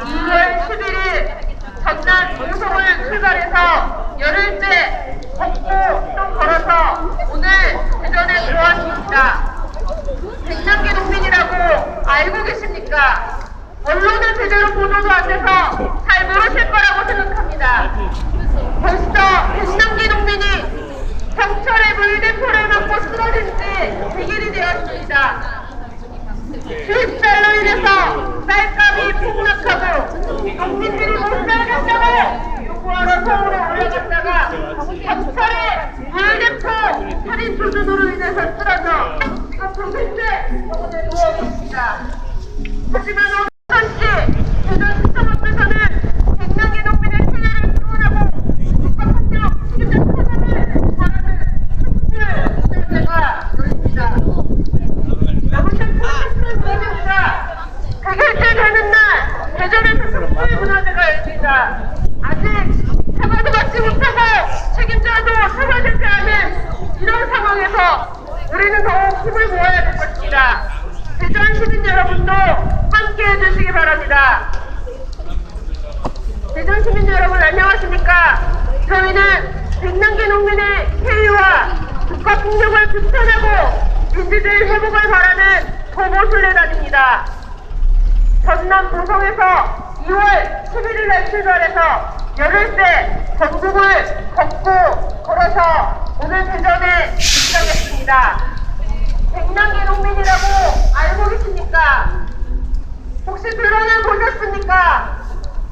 2월 11일 전남 우성을 출발해서 열흘째 걷고 또 걸어서 오늘 대전에 들어왔습니다. 100만 개 농민이라고 알고 계십니까? 언론은 제대로 보도도 안 돼서 잘 모르실 거라고 생각합니다. 벌써 100만 개 농민이 경찰의 물대포를 맞고 쓰러진 지 100일이 되었습니다. 수입쌀로 인해서 쌀값이 폭락하고 농민들이 못 살겠다고 요구하러 서울에 올라갔다가 경찰의 물대포 살인 조준으로 인해서 쓰러져 지금 도실제 병원에 누워 계십니다. 하지만 어쩐지 대전시청 앞에서는 100만 개 농민의 생활을 지원하고 국가폭력 책임자 처벌을 바라는 큰 문제가 있습니다. 너무 슬픈 일입니다. 100일째 되는 날 대전에서 특별 문화제가 열립니다. 아직 사과도 받지 못하고 책임자도 사과되지 않은 이런 상황에서 우리는 더욱 힘을 모아야 될 것입니다. 대전 시민 여러분도 함께 해주시기 바랍니다. 대전 시민 여러분 안녕하십니까? 저희는 100만 개 농민의 쾌유와 국가폭력을 극복하고 민주주의 회복을 바라는 보보순례단입니다. 전남 보성에서 2월 11일날 출발해서 열흘째 전국을 걷고 걸어서 오늘 대전에 입성했습니다. 100만 개 농민이라고 알고 계십니까? 혹시 들어는 보셨습니까?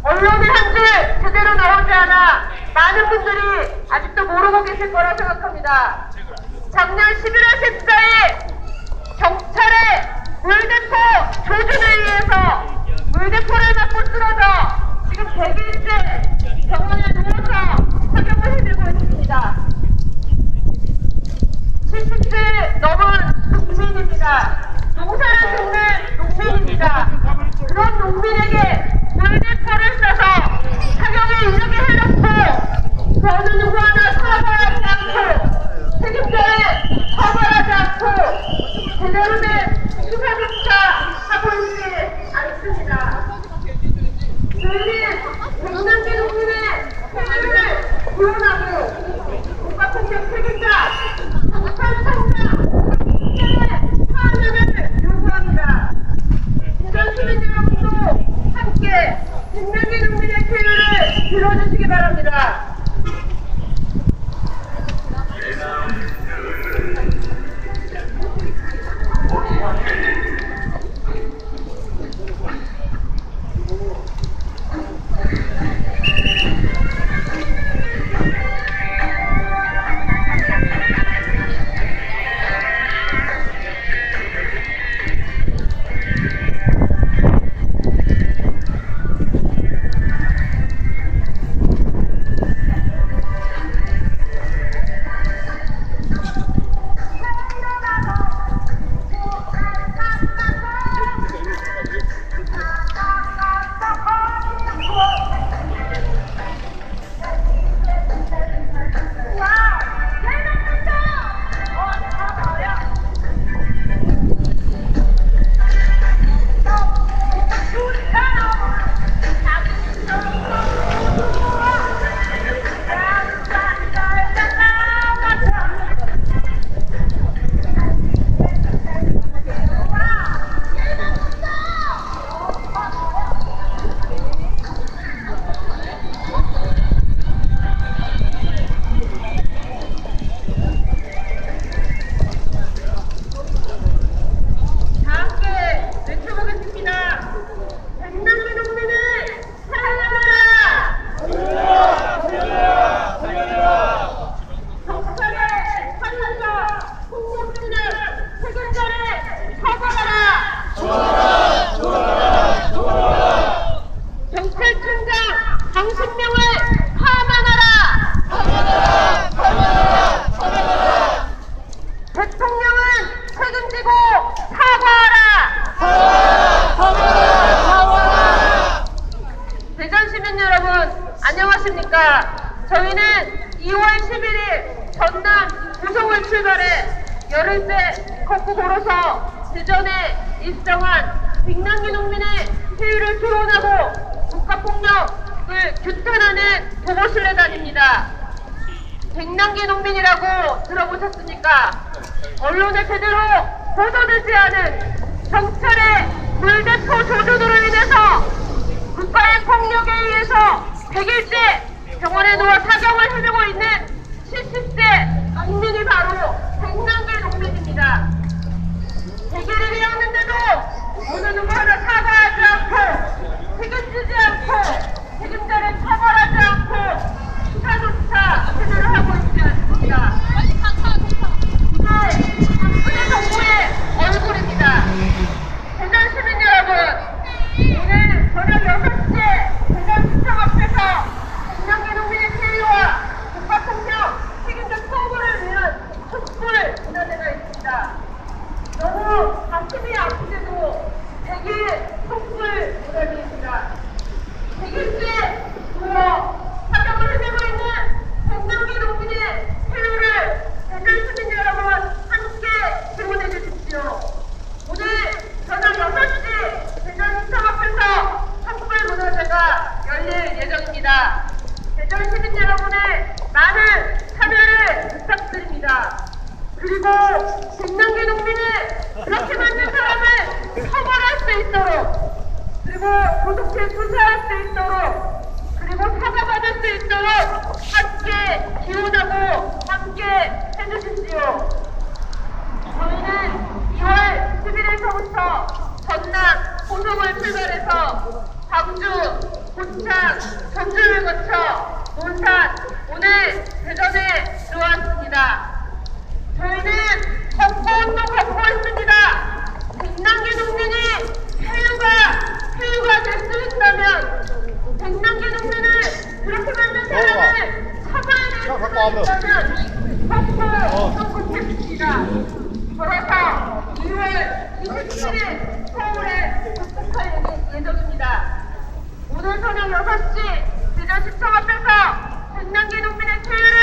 언론에 한 줄 제대로 나오지 않아 많은 분들이 아직도 모르고 계실 거라 생각합니다. 작년 11월 14일 경찰의 물대포 조준에 의해서 물대포를 맞고 쓰러져 지금 100일째 병원에 누워서 사경을 해들고 있습니다. 70세 넘은 농민입니다. 농사를 짓는 농민입니다. 그런 농민에게 물대포를 쏴서 사경에 이르게 해놓고 그 어느 누구 하나 사과하지 않고 책임자를 처벌하지 않고 제대로 된 수사조차 하고 있지 않습니다. 저희는 100만 개 농민의 생활을 지원하고 국가폭력 책임자 경찰청장 경찰의 사면을 요구합니다. 대전 시민 여러분도 함께 100만 개 농민의 쾌유를 들어주시기 바랍니다. 저희는 2월 11일 전남 우성을 출발해 열흘째 걷고 걸어서 대전에 입성한 100만 개 농민의 쾌유를 토론하고 규탄하는 보고술래단입니다. 백남기 농민이라고 들어보셨습니까? 언론에 제대로 보도되지 않은 경찰의 물대포 조준으로 인해서 국가의 폭력에 의해서 100일째 병원에 누워 사경을 해주고 있는 70세 농민이 바로 백남기 농민입니다. 100일이 되었는데도 어느 누구 하나 사과하지 않고 책임지지 않고 책임자를 처벌하지 않고 수사조차 제대로 하고 있지 않습니다. 이게 박근혜 정부의 얼굴입니다. 대전 시민 여러분, 오늘 저녁 6시에 대전시청 앞에서 백남기 농민의 피해와 국가폭력 책임자 처벌을 위한 촛불 문화제가 있습니다. 너무 가슴이 아프게도 100일 촛불 문화제입니다. 100일째 누워 사경을 해내고 있는 백남기 농민의 피해를 대전 시민 여러분 함께 기원해 주십시오. 오늘 저녁 6시 대전시청 앞에서 촛불 문화제가 열릴 예정입니다. 대전 시민 여러분의 많은 참여를 부탁드립니다. 그리고 백남기 농민을 그렇게 만든 사람을 처벌할 수 있도록, 그리고 도둑질 수사할 수 있도록, 그리고 사과받을 수 있도록 함께 기원하고 함께 해주십시오. 저희는 2월 10일에서부터 전남, 고성을 출발해서 광주, 고창, 전주를 거쳐 논산, 오늘 대전에 들어왔습니다. 저희는 걷고 또 걷고 있습니다. 백남기 농민이 회유가 될 수 있다면, 백남기 농민을 그렇게 만든 사람을 처벌해낼 수 있다면 걷고 선곡했습니다. 걸어서 2월 27일 서울에 도착할 예정입니다. 오늘 저녁 6시 대전시청 앞에서 백남기 농민의 퇴유를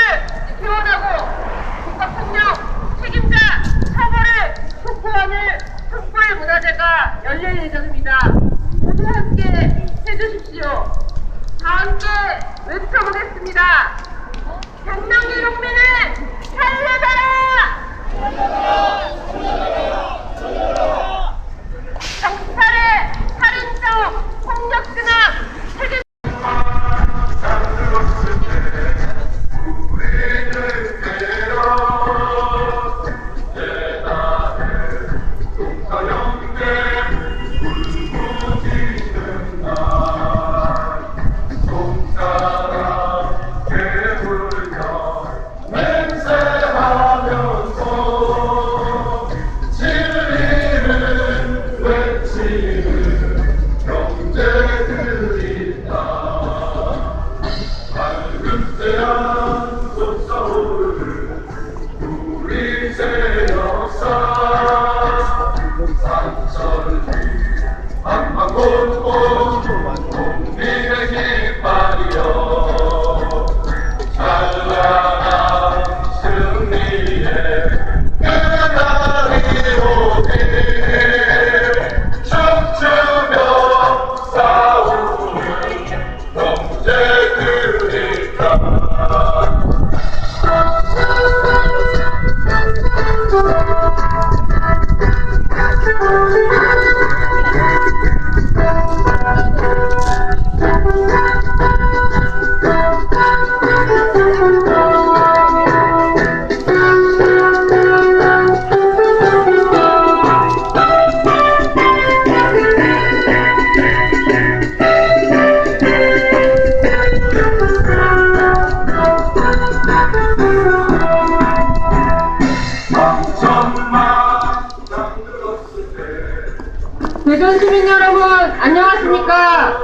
기원하고 국가폭력 책임자 처벌을 촉구하는 촛불 문화제가 열릴 예정입니다. 모두 함께 해주십시오. 다 함께 외쳐보겠습니다. 백남기 농민을 살려달라! 경찰의 살인적 폭력진압 책임 대전 시민 여러분 안녕하십니까?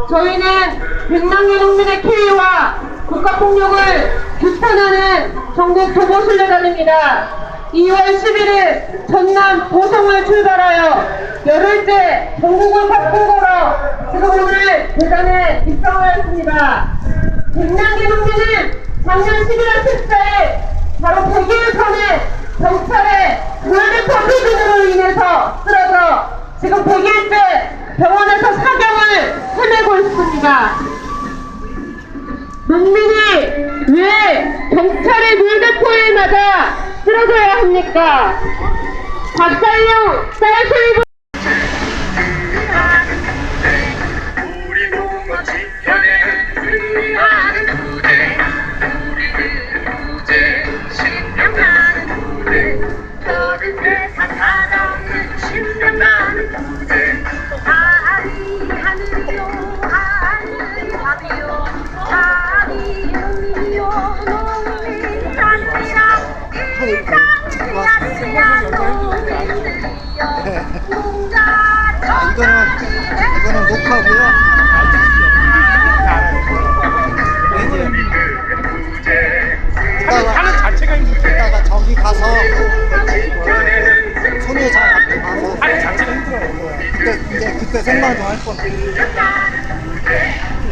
저희는 백남기 농민의 피해와 국가폭력을 규탄하는 전국 보고술래단입니다. 2월 11일 전남 고성을 출발하여 열흘째 전국을 걷고 걸어 지금 오늘 대전에 입성을 했습니다. 백남기 농민은 작년 11월 14일 바로 100일 전에 경찰의 물대포 조준으로 인해서 쓰러져 지금 100일째 병원에서 사경을 헤매고 있습니다. 농민이 왜 경찰의 물대포에 맞아 쓰러져야 합니까? 박살용 쌀수입을 우리 농업 지켜내 승리하는 부대 우리들 부대 신명나는 부대 벼를 세상 사랑은 신명나는 부대 하리 하늘이요 하늘 밤이요 하리 농민이요 농민 산이라 이산이야 농민들이여 농가 이거는 녹화고요. 하는 자체가 힘들어. 이따가 저기 가서 소녀장 앞에 가서 하는 자체가 힘들어요. 그때 생방송 할 건데.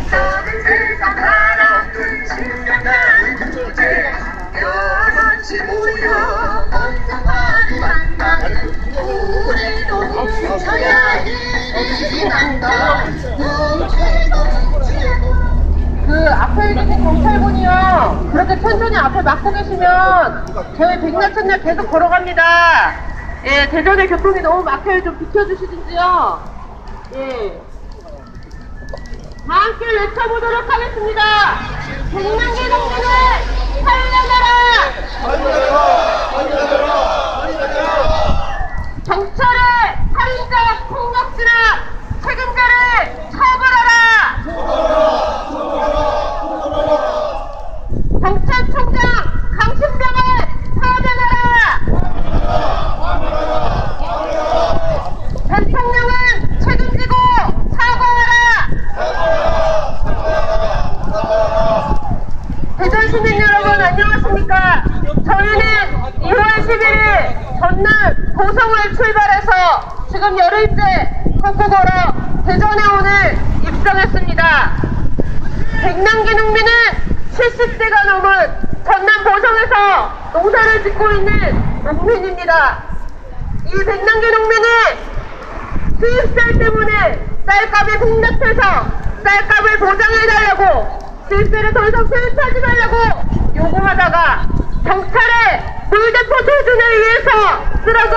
저는 세상 사람들 신명나는 주제 여럿이 모여 건강하게 만나는 우리도 뭉쳐야 힘이 난다 그 앞에 계신 경찰분이요. 그렇게 천천히 앞에 막고 계시면 저희 백날 계속 걸어갑니다. 예, 대전의 교통이 너무 막혀요. 좀 비켜주시든지요. 예. 다 함께 외쳐보도록 하겠습니다. 백남기 농민을 살려내라! 경찰의 살인자, 폭력주나 책임자를 처벌하라! 경찰총장 강신병을 사면하라! 대통령은 책임지고 사과하라! 대전 시민 여러분 안녕하십니까? 저희는 2월 11일 전남 고성을 출발해서 지금 열흘째 걷고 걸어 대전에 오늘 입성했습니다. 백남기 농민은 70세가 넘은 전남 고성에서 농사를 짓고 있는 농민입니다. 이 백남기 농민은 수입쌀 때문에 쌀값이 폭락해서 쌀값을 보장해달라고 수입쌀을 더 이상 수입하지 말라고 요구하다가 경찰의 물대포 조준에 의해서 쓰러져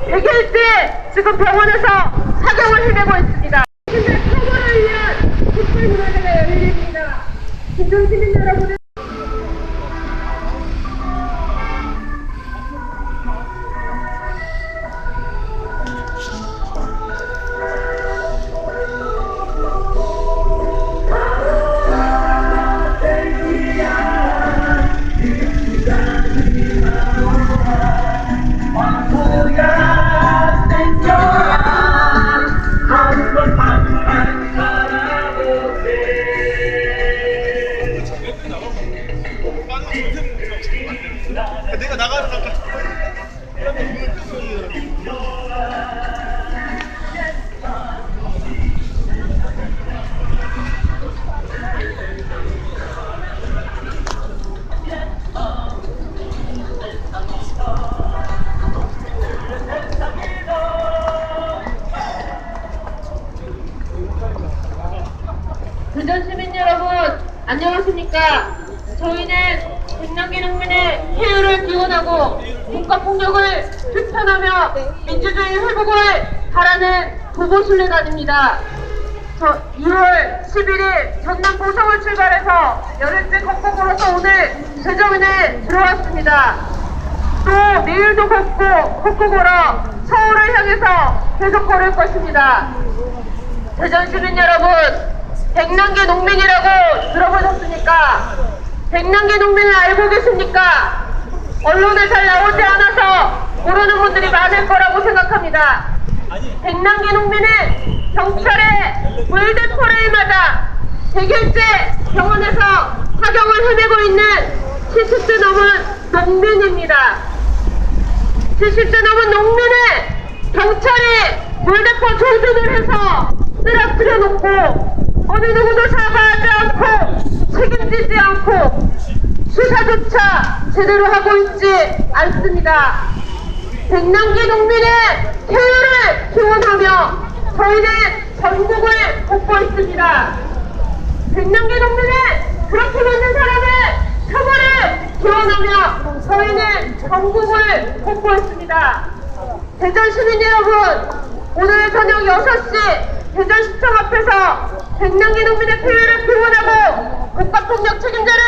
100일째 지금 병원에서 사경을 헤매고 있습니다. 처벌을 위한 국제문화제가 열립니다. 김정 시민 여러분은 내가 나가서 대전 시민 여러분 안녕하십니까? 저희는 백남기 농민의 폐유를 기원하고 국가폭력을 규탄하며 민주주의 회복을 바라는 보고순례단입니다. 2월 11일 전남 고성을 출발해서 열흘째 걷고 걸어서 오늘 대전에 들어왔습니다. 또 내일도 걷고 걸어 서울을 향해서 계속 걸을 것입니다. 대전 시민 여러분, 백남기 농민이라고 들어보셨습니까? 백남기 농민을 알고 계십니까? 언론에 잘 나오지 않아서 모르는 분들이 많을 거라고 생각합니다. 백남기 농민은 경찰의 물대포를 맞아 100일째 병원에서 사경을 헤매고 있는 70세 넘은 농민입니다. 70세 넘은 농민은 경찰이 물대포 조준을 해서 쓰러뜨려 놓고 어느 누구도 사과하지 않고 책임지지 않고 수사조차 제대로 하고 있지 않습니다. 백남기 농민의 쾌유를 기원하며 저희는 전국을 걷고 있습니다. 백남기 농민은 그렇게 만든 사람을 처벌을 기원하며 저희는 전국을 홍보했습니다. 대전 시민 여러분, 오늘 저녁 6시 대전시청 앞에서 백남기 농민의 폐해를 기원하고 국가폭력 책임자를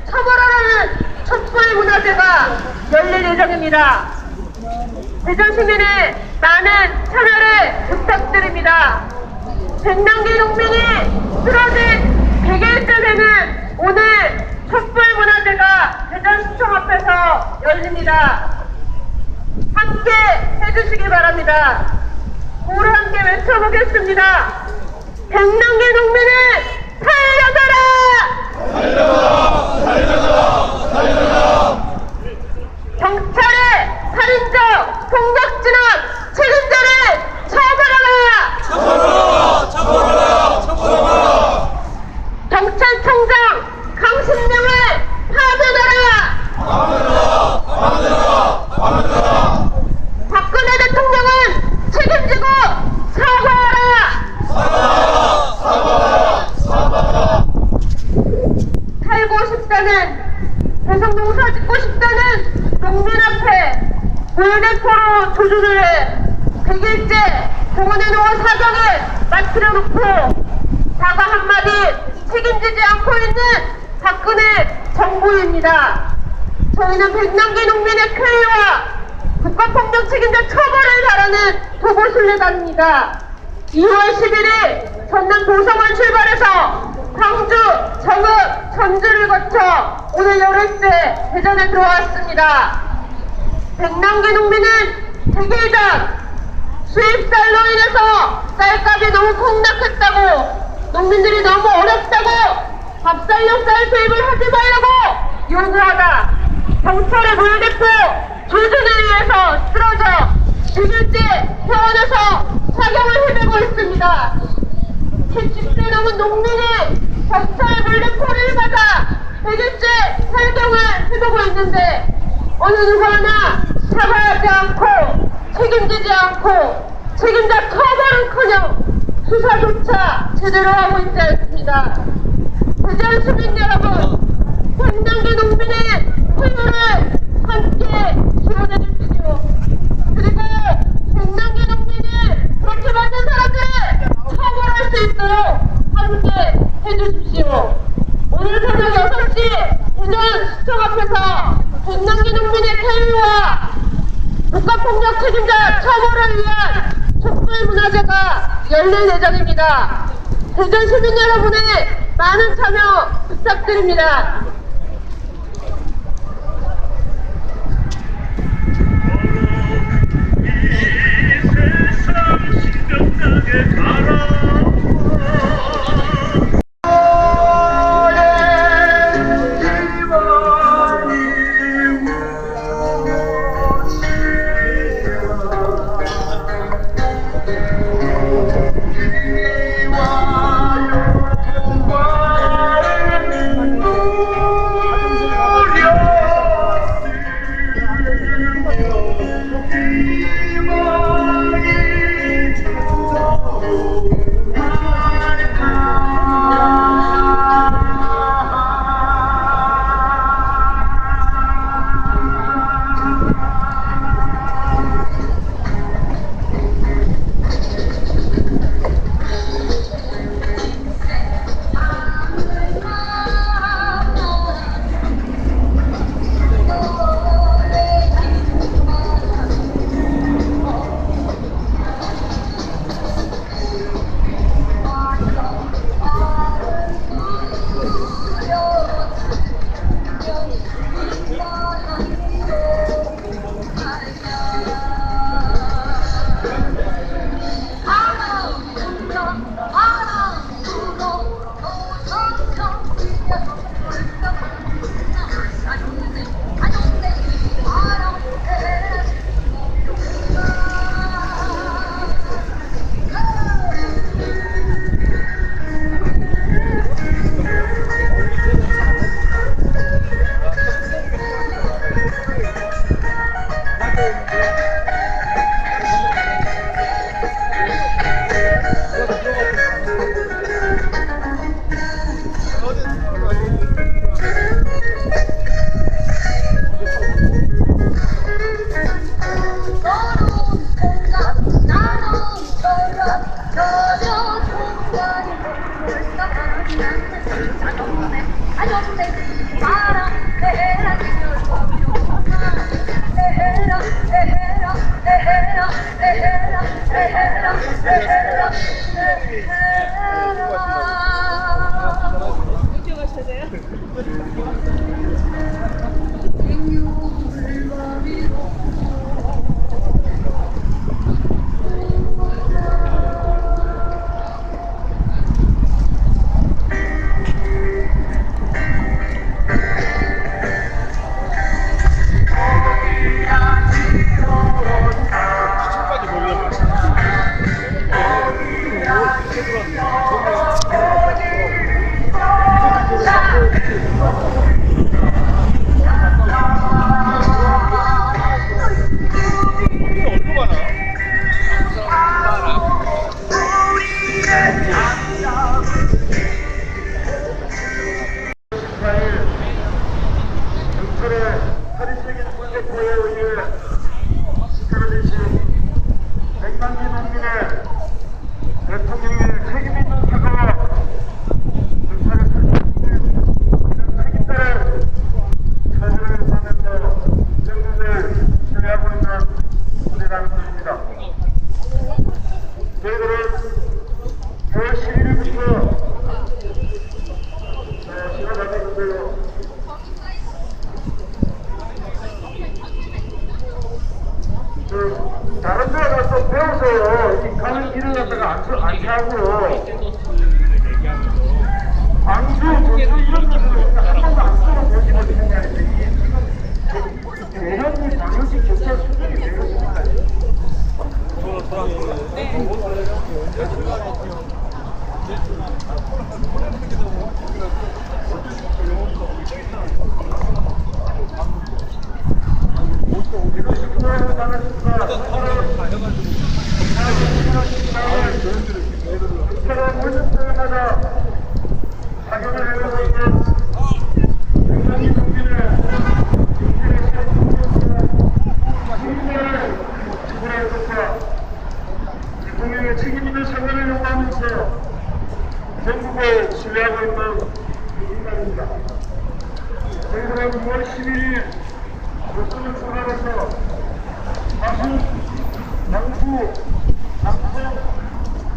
처벌하라는 촛불 문화제가 열릴 예정입니다. 대전 시민의 많은 참여를 부탁드립니다. 백남기 농민이 쓰러진 100일째 되는 오늘 촛불 문화제가 대전시청 앞에서 열립니다. 함께 해주시기 바랍니다. 우리 함께 외쳐보겠습니다. 백남기 농민을 살려줘라! 살려줘! 경찰의 살인적 폭력진압 책임자를 처벌하라! 경찰청장 강신명을 파면하라! 박근혜 대통령은 책임지고 사과하라! 살고 싶다는, 계속 농사 짓고 싶다는 농민 앞에 물대포로 조준을 해 100일째 동원해 놓은 사정을 맞추려 놓고 사과 한마디 책임지지 않고 있는 박근혜 정부입니다. 저희는 백남기 농민의 쾌유와 국가폭력 책임자 처벌을 바라는 도보순례단입니다. 2월 11일 전남 도성을 출발해서 광주, 정읍, 전주를 거쳐 오늘 열흘째 대전에 들어왔습니다. 백남기 농민은 100일 전 수입쌀로 인해서 쌀값이 너무 폭락했다고, 농민들이 너무 어렵다고 밥살용 쌀 수입을 하지 말라고 요구하다 경찰의 물대포 조준에 의해서 쓰러져 100일째 퇴원해서 사경을 헤매고 있습니다. 70세 넘은 농민이 경찰의 물대포를 받아 100일째 살경을 해보고 있는데 어느 누구 하나 사과하지 않고 책임지지 않고 책임자 처벌은커녕 수사조차 제대로 하고 있지 않습니다. 대전 시민 여러분, 백남기 농민의 쾌유를 함께 지원해 주십시오. 그리고 백남기 농민을 그렇게 만든 사람들을 처벌할 수 있도록 함께 해주십시오. 오늘 저녁 6시 대전 시청 앞에서 백남기 농민의 쾌유와 국가폭력 책임자 처벌을 위한 촛불 문화제가 열릴 예정입니다. 대전 시민 여러분의 많은 참여 부탁드립니다. 이 세상 신명나게 가라. 희망이 주소 다른 데 가서 배우세요. 이 가는 길을 갖다가 안 차고 광주, 전주 이런 데서 한 번도 안 써보시는 생각인데 대현이 당연시 교차 수준이 왜 그렇습니까? 대통령의 책임 있는 생활을 요구하면서 전국을 신뢰하고 있는 인간입니다. 저희들은 6월 12일 목숨을 출발해서 다시 양수, 남성,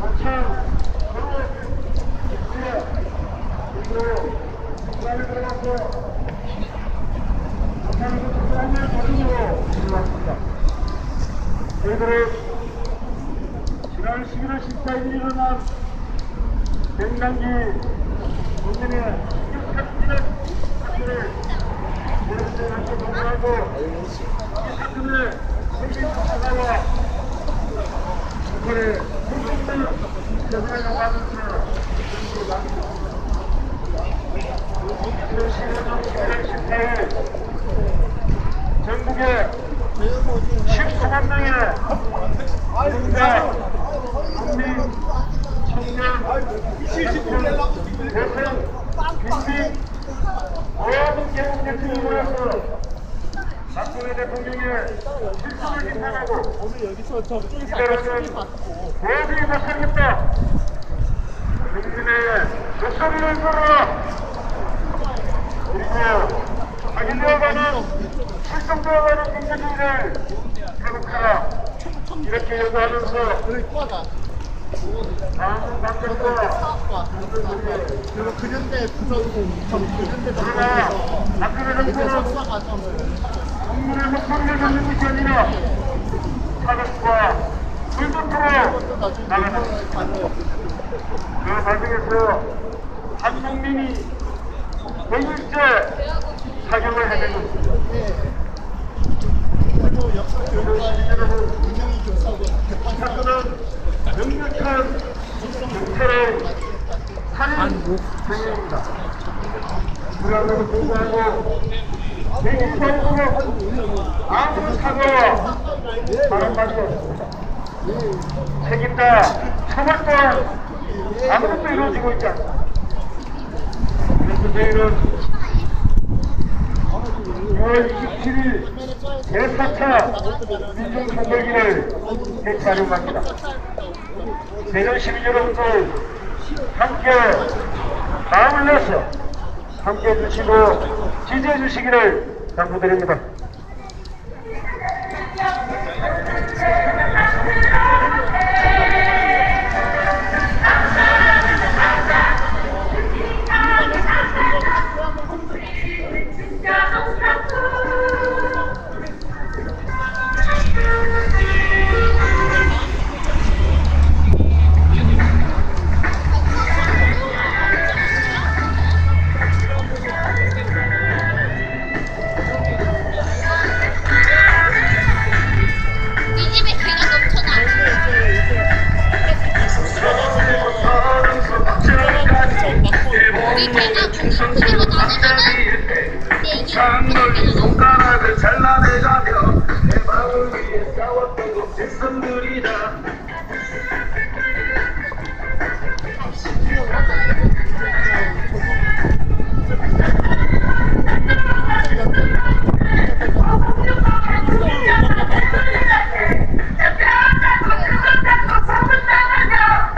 고창, 서울, 입구에 그리고 부산에 들어가서 부산에서 특별한 도중으로 들어왔습니다. 저희들은 지난 11월 14일 일어난 백남기 국민의 사건을 오랫동안 동의하고 이 사건을 책임 사과와 북한의 공동된 대상을 요구하면서 2015년 11월 14일 전국에 19만 명의 노동자, 국민, 청년, 대선, 빈민, 모든 계층이 모여서 박근혜 대통령의 실수를 비판하고 이대로는 도저히 못살겠다. 국민의 목소리를 들어라. 그리고 확인되어가는 실종되어가는 민주주의를 회복하라. 이렇게 요구하면서 다음 방송과 그리고 근현대 근현대 그러나 박근혜 정부는 국민의 목소리를 듣는 것이 아니라 사각과 불도토로 나가는 그 과정에서 한국민이 100일째 사경을 해내고 있습니다. 그리고 역사 교육과의 분명히 교사고 이 사건은 명백한 경찰의 살인 행위입니다. 불안으로 불구하고 대기사회로 아무런 사과와 바람받이 없습니다. 책임자 처벌 또한 아무것도 이루어지고 있지 않습니다. 그래서 저희는 6월 27일 제4차 민중선거기를 개최하려고 합니다. 대전 시민 여러분들 함께 플러스 함께 해주시고 지지해 주시기를 당부드립니다. 이 집에 개가 넘쳐나. 우리 개가 고기 크기로 나누면은 내 이게 창문 손가락을 잘라내가며 내 마음을 위해 싸웠던 것 백성들이다.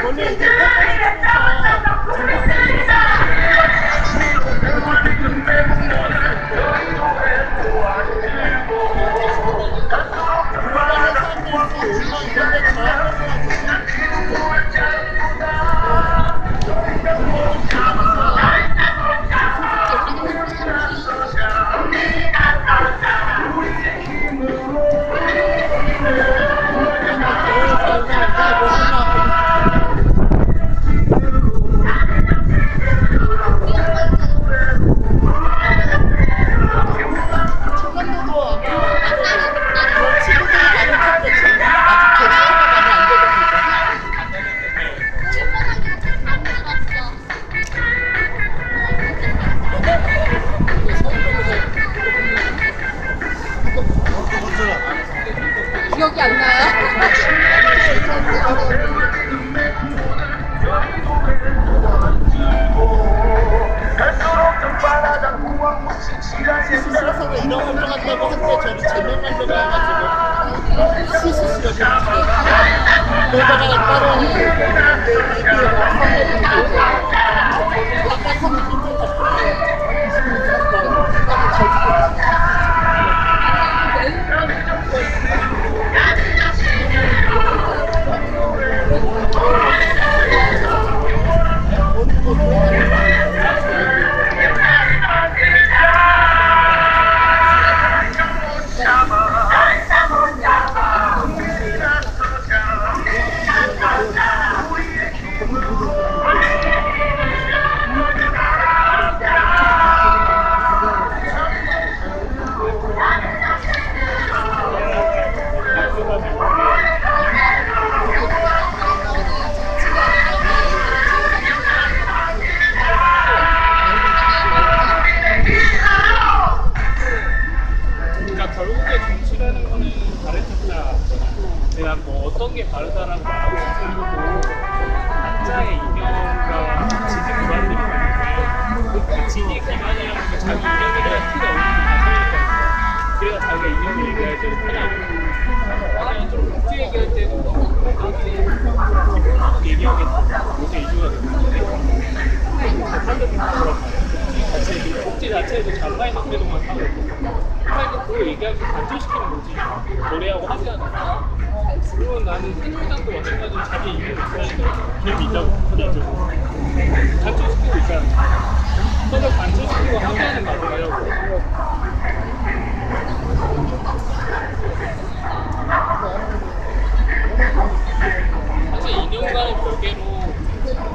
원래 이게 기억이 안 나요? 수술하다가 이런 활동 한다고 한때 저를 제명하려고 해가지고 수술실을 그러다가 따로 얘기에 막상해주고 약간 하면 그러니까 결국에 정치라는 거는 가르쳤다. 내가 뭐 어떤 게 바르다라고 말하고 싶은 거고 각자의 이념과 지지 기반들이 있는데 그 지지 기반이라는 게 자기 이념에 대한 티가 어느 정도 그래야 자기가 이념을 얘기할 때는 편하고 만약에 좀 복지 얘기할 때는 너무 얘기하겠다. 요새 이슈가 됐는데 복지 자체에도 잔바이 낭비도만 하고 그러니까 그거 얘기하기 반전시키는 거지 노래하고 하잖아. 물론 나는 새누리당도 마찬가지로 자기 이름을 있어야니까 걔 믿자고 서자적으로 반전시키고 있잖아. 서로 반전시키고 함께하는 마음이라고. 사실 인연과는 별개로 끝을 못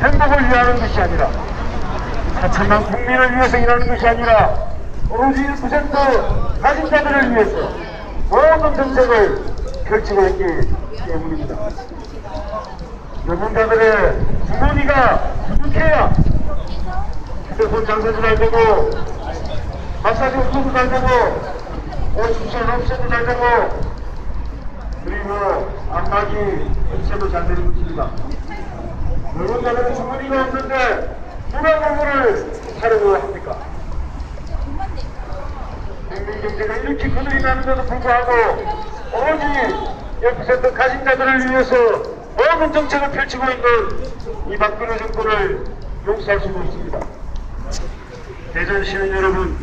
행복을 위하는 것이 아니라 4천만 국민을 위해서 일하는 것이 아니라 오로지 1% 가진자들을 위해서 모든 정책을 펼치고 있기 때문입니다. 전문가들의 주머니가 부족해야 휴대폰 장사도 잘 되고 마사지 업소도 잘 되고 옷수선 업체도 잘 되고 그리고 안마기 업체도 잘 되는 것입니다. 전문가들의 주머니가 없는데 누가 건물을 사려고 합니까? 국민경제가 이렇게 거들이 나는데도 불구하고 오로지 1% 가진자들을 위해서 모든 정책을 펼치고 있는 이 박근혜 정권을 용서할 수가 있습니다. 대전 시민 여러분,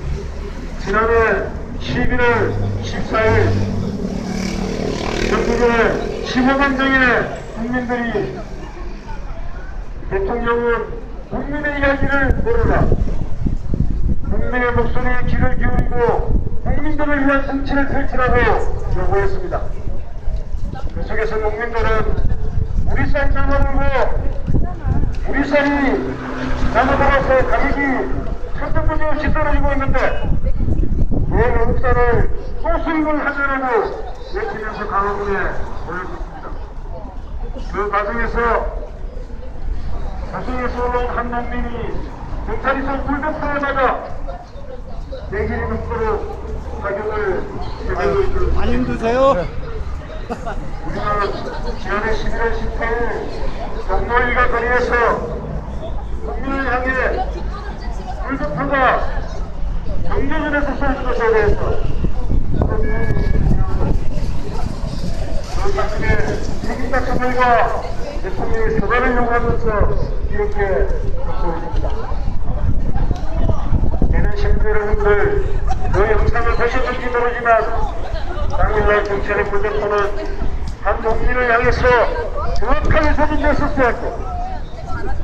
지난해 11월 14일 전국의 15만 명의 국민들이 대통령은 국민의 이야기를 모르라, 국민의 목소리에 귀를 기울이고 국민들을 위한 정치를 펼치라고 요구했습니다. 그 속에서 국민들은 우리 쌀 남아들고 우리 쌀이 남아들어서 가격이 천정부지 없이 떨어지고 있는데 왜 외국 쌀을 또 수입을 하자라고 외치면서 강화군에 보내고 있습니다. 그 과정에서 올라온 한 농민이 경찰이 쏜 불벽화에 맞아 내길이 넘도록 가격을 제대로 이끌었습니다. 안 힘드세요? 우리는 지난해 11월 18일 경로일가 거리에서 국민을 향해 불벽화가 경제전에서 쏘는 것에 대해서 그 당시에 책임자 처벌과 대통령의 사과를 요구하면서 이렇게 보여줍니다. 대전 시민 여러분들, 그 영상을 보셨는지 모르지만 당일날 경찰의 불벽화는 한 농민을 향해서 정확하게 소진돼서 쏘았고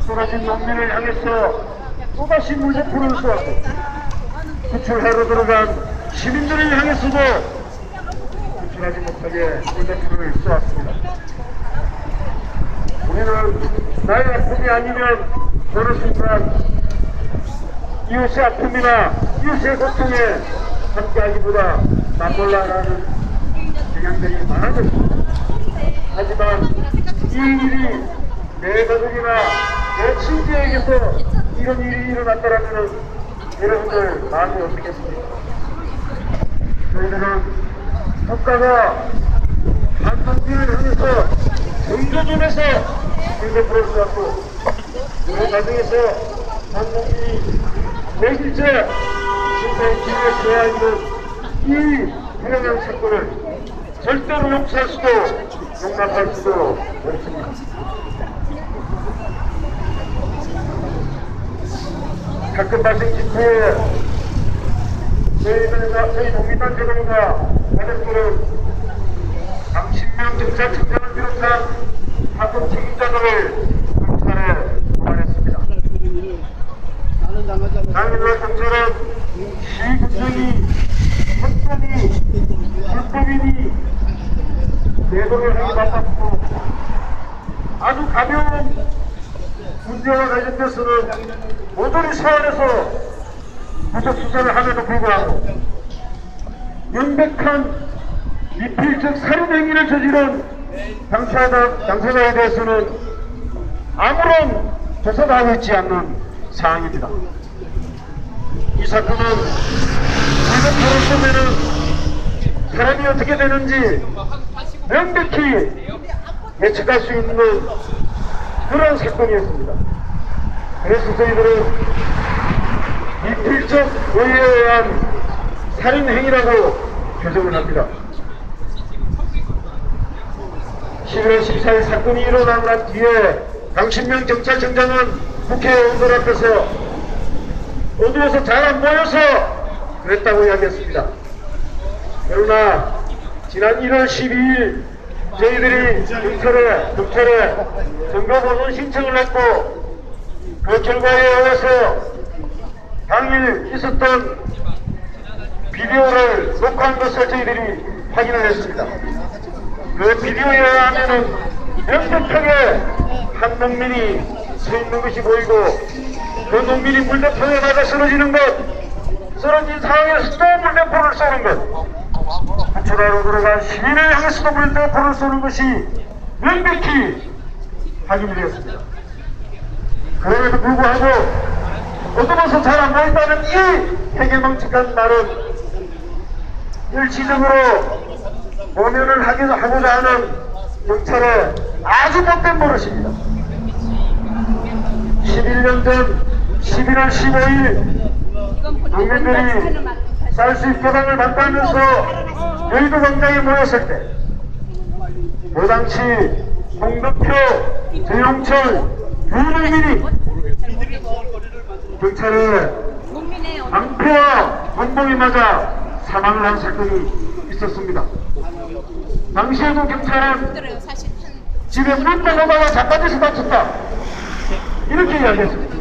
쓰러진 농민을 향해서 또다시 물대포를 쏘았고 구출하러 들어간 시민들을 향해서도 구출하지 못하게 물대포를 쏘았습니다. 우리는 나의 아픔이 아니면 어느 순간 이웃의 아픔이나 이웃의 고통에 함께하기보다 남몰라라는 경향들이 많아졌습니다. 하지만 이 일이 내 가족이나 내 친지에게서 이런 일이 일어났다라면 여러분들 마음이 어떻겠습니까? 저희들은 국가가 한 동지를 향해서 정조준에서 불대포를 쏘았고 그 과정에서 한 동지이 매일째 신사의 기회에 써야 있는 이 불행한 사건을 절대로 용서할 수도 용납할 수도 없습니다. 사건 발생 직후에 저희 농민단체들과 가족들은 강신명 경찰청장을 비롯한 사건 책임자들을 경찰에 고발했습니다. 당일날 경찰은 시군령이 헌법이 불법이니 내동을 하기 바빴고 아주 가벼운 문제와 관련돼서는 모조리 소환해서 구속수사를 함에도 불구하고 명백한 미필적 살인행위를 저지른 당사자에 대해서는 아무런 조사도 하고 있지 않는 상황입니다. 이 사건은 불법으로 쏘면은 사람이 어떻게 되는지 명백히 예측할 수 있는 그런 사건이었습니다. 그래서 저희들은 미필적 의회에 의한 살인행위라고 규정을 합니다. 11월 14일 사건이 일어나고 난 뒤에 강신명 경찰청장은 국회의원들 앞에서 어두워서 잘 안 보여서 그랬다고 이야기했습니다. 그러나 지난 1월 12일 저희들이 경찰에 정보보존 신청을 했고 그 결과에 의해서 당일 있었던 비디오를 녹화한 것을 저희들이 확인을 했습니다. 그 비디오에 의하면은 명백하게 한 농민이 서 있는 것이 보이고 그 농민이 물대포에 맞아 쓰러지는 것, 쓰러진 상황에서 또 물대포를 쏘는 것, 부처라로 들어간 시민을 향해서도 물대포를 쏘는 것이 명백히 확인이 되었습니다. 그럼에도 불구하고 어둠에서 잘 안 보인다는 이 회개망측한 말은 일시적으로 모면을 하고자 하는 경찰의 아주 못된 버릇입니다. 11년 전 11월 15일 국민들이 쌀수 교당을 반대하면서 여의도 광장에 모였을 때 그 당시 홍덕표, 조영철 두 농민이 경찰의 방패와 권총에 맞아 사망을 한 사건이 있었습니다. 당시에도 경찰은 집에 문 닫아다가 자빠져서 다쳤다 이렇게 이야기했습니다.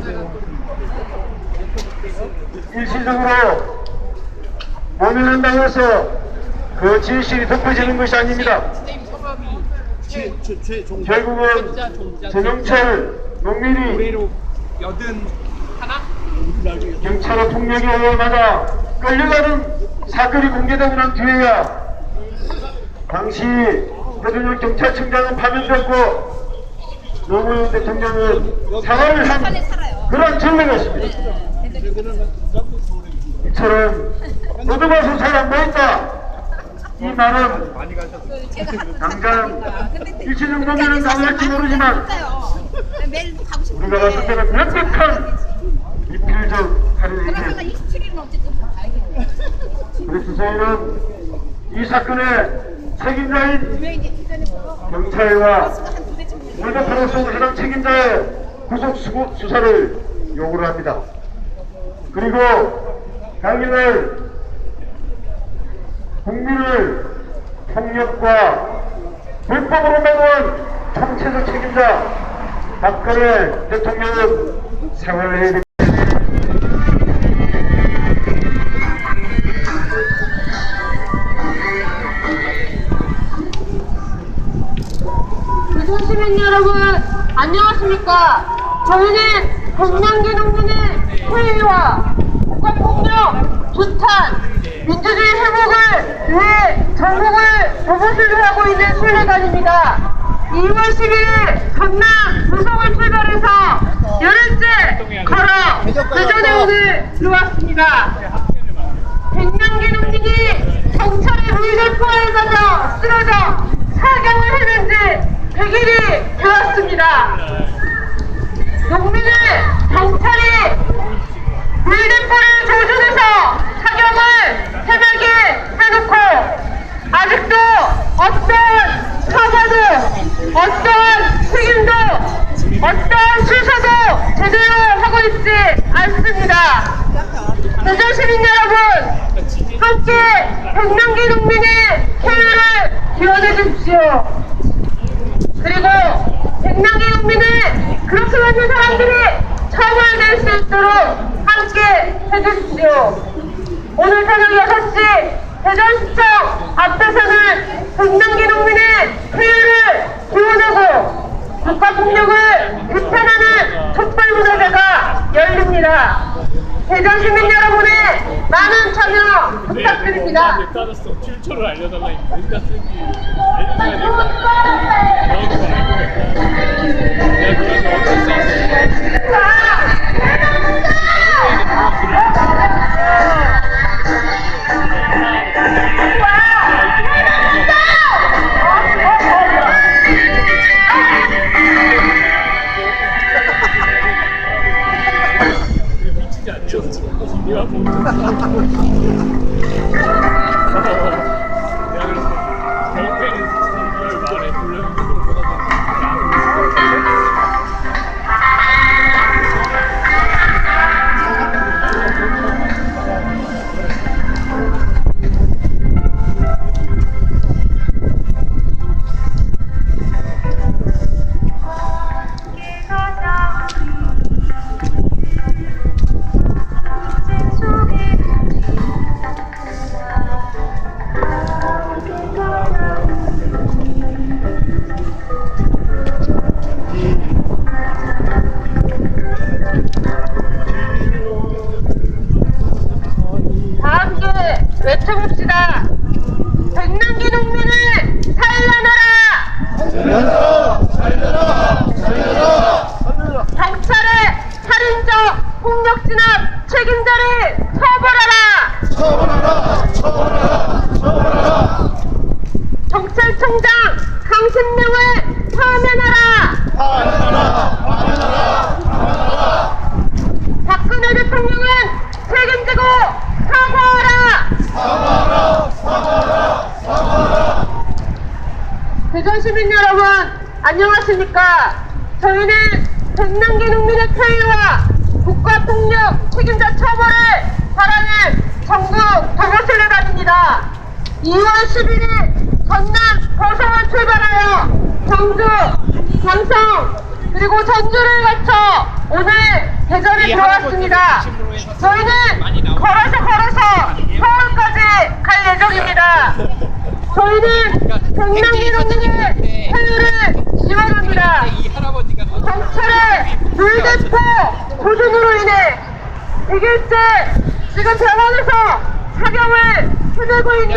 일시적으로 모면한다고 해서 그 진실이 덮어지는 것이 아닙니다. 결국은 전영철 농민이 경찰의 폭력에 의해 맞아 끌려가는 사건이 공개되고 난 뒤에야 당시 대통령 경찰청장은 파면됐고 노무현 대통령은 사과를 한 그런 전례가 있습니다. 이처럼 어둠에서 잘 안 보인다 이 말은 당장 일시적 농민은 가능할지 모르지만 우리가 봤을 때는 명백한 이필적 살인의 그래서 저희는 이 사건의 책임자인 경찰과 물대포를 쏜 해당 책임자의 구속 수사를 요구를 합니다. 그리고 당일날 국민을 폭력과 불법으로 매도한 총체적 책임자 박근혜 대통령은 사과를 해야 됩니다. 대전 시민 여러분 안녕하십니까? 저희는 백남기 농민의 회의와 국가폭력, 부탄, 민주주의 회복을 위해 전국을 보고를 하고 있는 순례단입니다. 2월 11일 강남 무성을 출발해서 열흘째 걸어 대전에 오늘 들어왔습니다. 백남기 농민이 경찰의 물대포에 맞아 쓰러져 사경을 했는 지 100일이 되었습니다. 농민은 경찰이 물대포를 조준해서 사경을 새벽에 해놓고 아직도 어떤 사과도 어떤 책임도 어떤 수사도 제대로 하고 있지 않습니다. 대전 시민 여러분 함께 백남기 농민의 쾌유를 기원해 주십시오. 그리고 백남기 농민을 그렇게 하는 사람들이 처벌될 수 있도록 함께 해주십시오. 오늘 새벽 6시 대전시청 앞에서는 백남기 농민의 쾌유를 기원하고 국가폭력을 규탄하는 촛불무대회가 열립니다. 대전 시민 여러분의 많은 참여 부탁드립니다. 따라서 출처를 알려달라 뭔가 쓰기 알려줘야 내가 어쩔 수 없어. 미치지 않죠. 네가 뭐 내가 그래서 결국에는 경찰청장 강신명을 파면하라! 박근혜 대통령은 책임지고 사과하라! 대전 시민 여러분, 안녕하십니까? 저희는 백남기 농민의 폐해와 국가폭력 책임자 처벌을 바라는 전국 도보세례단입니다. 2월 11일 전남 거성을 출발하여 경주, 강성, 그리고 전주를 거쳐 오늘 대전에 들어왔습니다. 저희는 걸어서 서울까지 갈 예정입니다. 저희는 백남기 농민의 폐유를 지원합니다. 경찰의 물대포 조준으로 인해 100일째 지금 병원에서 사경을 해내고 있는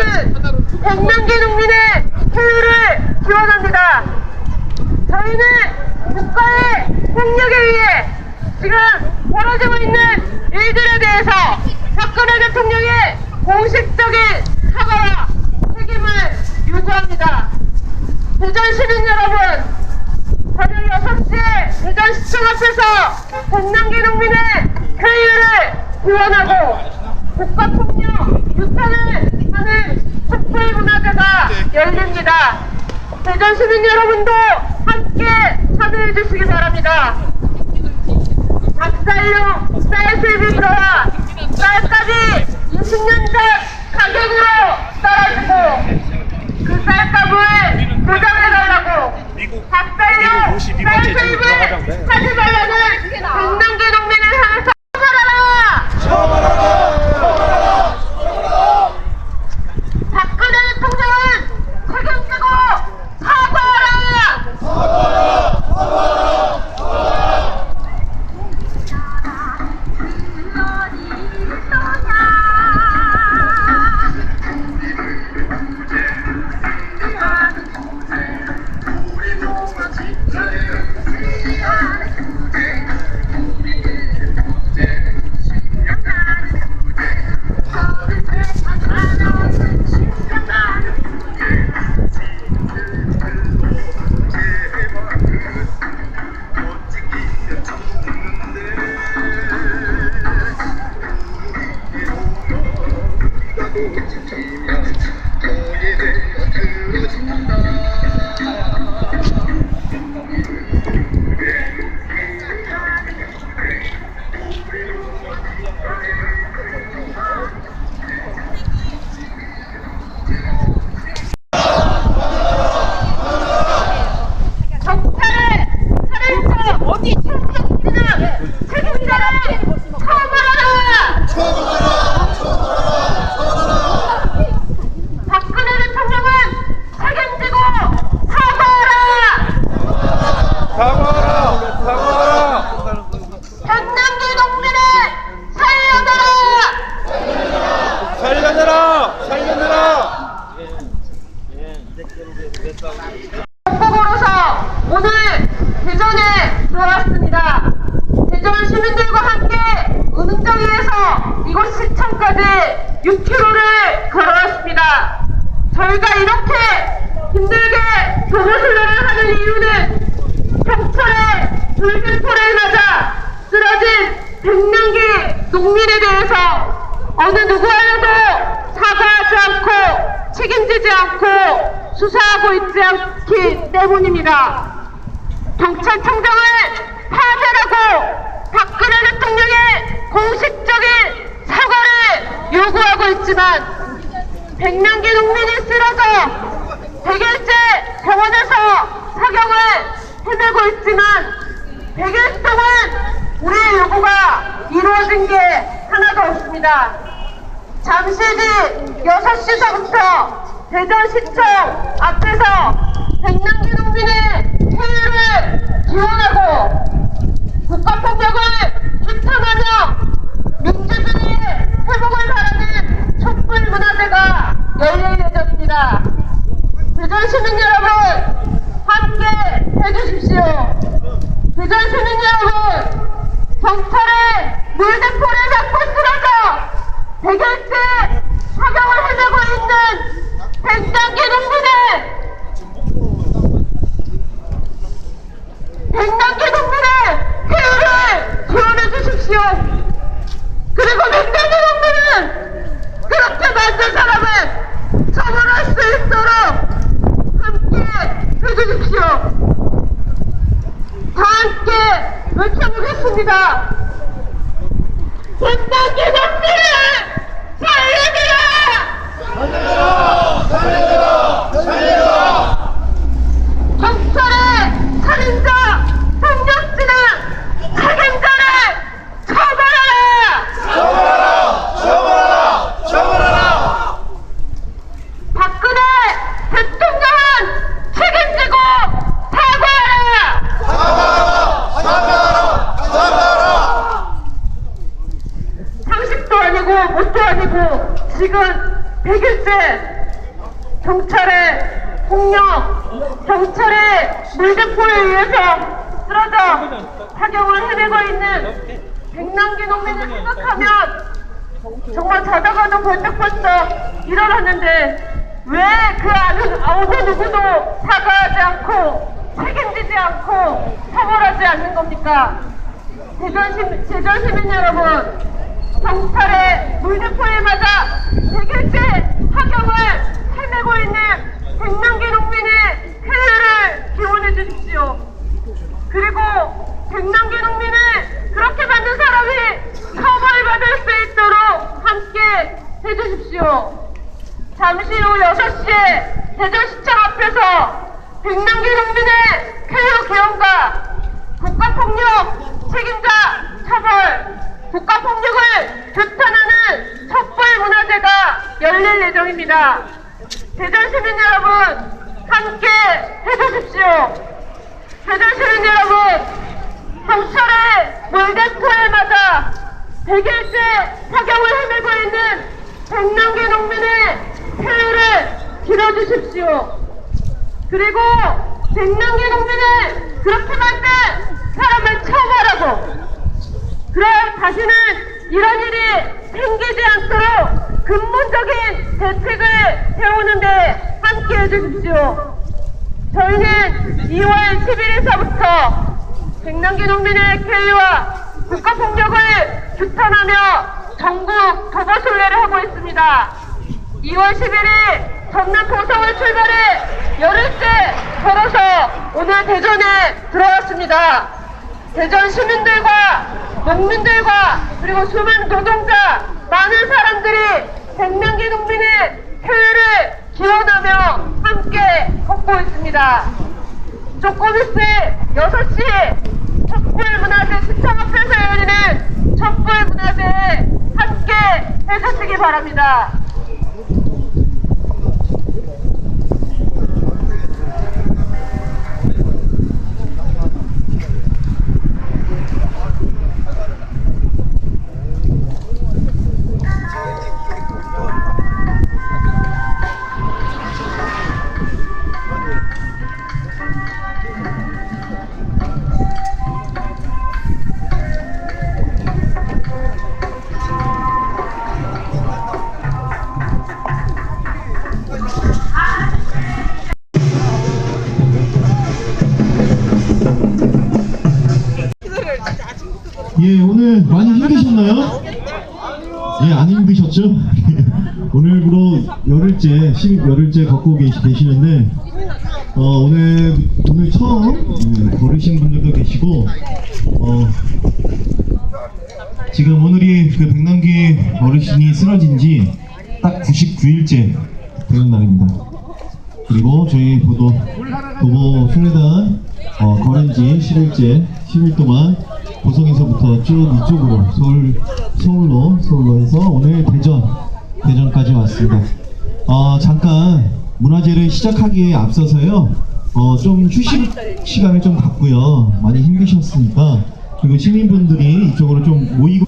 백남기 농민의 폐유를 지원합니다. 저희는 국가의 폭력에 의해 지금 벌어지고 있는 일들에 대해서 박근혜 대통령의 공식적인 사과와 책임을 요구합니다. 대전 시민 여러분, 저녁 6시에 대전시청 앞에서 백남기 농민의 폐유를 지원하고 국가폭력 유탄을 하는 촛불문화제가 열립니다. 대전 시민 여러분도 함께 참여해 주시기 바랍니다. 박살용 쌀수입이 들어와 쌀값이 20년 전 가격으로 떨어지고 그 쌀값을 조정해달라고 박살용 쌀수입을 하지 말라는 백남기 농민을 향해서 처벌하라! 박근혜 대통령은 책임지고 사과하라! 속보로서 오늘 대전에 들어왔습니다. 대전 시민들과 함께 은흥정리에서 이곳 시청까지 6km를 걸어왔습니다. 저희가 이렇게 힘들게 교보훈련을 하는 이유는 경찰의 불길포를 맞아 쓰러진 백남기 농민에 대해서 어느 누구하여도 사과하지 않고 책임지지 않고 수사하고 있지 않기 때문입니다. 경찰청장을 파면하고 박근혜 대통령의 공식적인 사과를 요구하고 있지만 백남기 농민이 쓰러져 100일째 병원에서 사경을 해내고 있지만 100일 동안 우리의 요구가 이루어진 게 하나도 없습니다. 잠시 뒤 6시서부터 대전시청 앞에서 백남기 농민의 폐유를 기원하고 국가폭력을 규탄하며 민주주의의 회복을 바라는 촛불문화제가 열릴 예정입니다. 대전 시민 여러분, 함께 해주십시오. 대전 시민 여러분, 경찰의 물대포를 잡고 쓰러져 100일째 사경을 해내고 있는 백남기 농민의 해주십시오. 다 함께 외쳐보겠습니다. 백남기 농민을 살려내라! 경찰의 살인자, 폭력진은 책임자를 처벌하라! 박근혜 대통령은 책임지고 사과하라! 상식도 아니고 뭣도 아니고 지금 100일째 경찰의 폭력, 경찰의 물대포에 의해서 쓰러져 사경을 헤매고 있는 백남기 농민을 생각하면 정말 자다가도 벌떡벌떡 일어났는데 왜 그 어느 누구도 사과하지 않고 책임지지 않고 처벌하지 않는 겁니까? 제전 시민 여러분, 경찰의 물대포에 맞아 100일째 사경을 헤매고 있는 백남기 농민의 쾌유를 기원해 주십시오. 그리고 백남기 농민을 그렇게 만든 사람이 처벌받을 수 있도록 함께 해주십시오. 잠시 후 6시에 대전시청 앞에서 백남기 농민의 쾌유 개헌과 국가폭력 책임자 처벌, 국가폭력을 규탄하는 촛불문화제가 열릴 예정입니다. 대전 시민 여러분, 함께 해주십시오. 대전 시민 여러분, 경찰의 물대포에 맞아 100일째 사경을 헤매고 있는 백남기 농민의 쾌유를 길어주십시오. 그리고 백남기 농민을 그렇게 만든 사람을 처벌하고, 그래 다시는 이런 일이 생기지 않도록 근본적인 대책을 세우는데 함께 해주십시오. 저희는 2월 11일서부터 백남기 농민의 쾌유와 국가폭력을 규탄하며 전국 도보순례를 하고 있습니다. 2월 11일 전남 도성을 출발해 열흘째 걸어서 오늘 대전에 들어왔습니다. 대전 시민들과 농민들과 그리고 수많은 노동자, 많은 사람들이 백남기 농민의 쾌유를 기원하며 함께 걷고 있습니다. 조금 있을 6시 촛불문화제 시청 앞에서 열리는 촛불문화제에 함께 해주시기 바랍니다. 예, 오늘 많이 힘드셨나요? 예, 안 힘드셨죠? 오늘부로 열흘째, 10열흘째 걷고 계시는데, 오늘 처음 걸으신 분들도 계시고, 지금 오늘이 그 백남기 어르신이 쓰러진 지 딱 99일째 되는 날입니다. 그리고 저희 도보 순례단 걸은 지 10일 동안 고성에서부터 쭉 이쪽으로 서울로 해서 오늘 대전까지 왔습니다. 잠깐 문화제를 시작하기에 앞서서요, 좀 휴식 시간을 좀 갖고요, 많이 힘드셨으니까, 그리고 시민분들이 이쪽으로 좀 모이고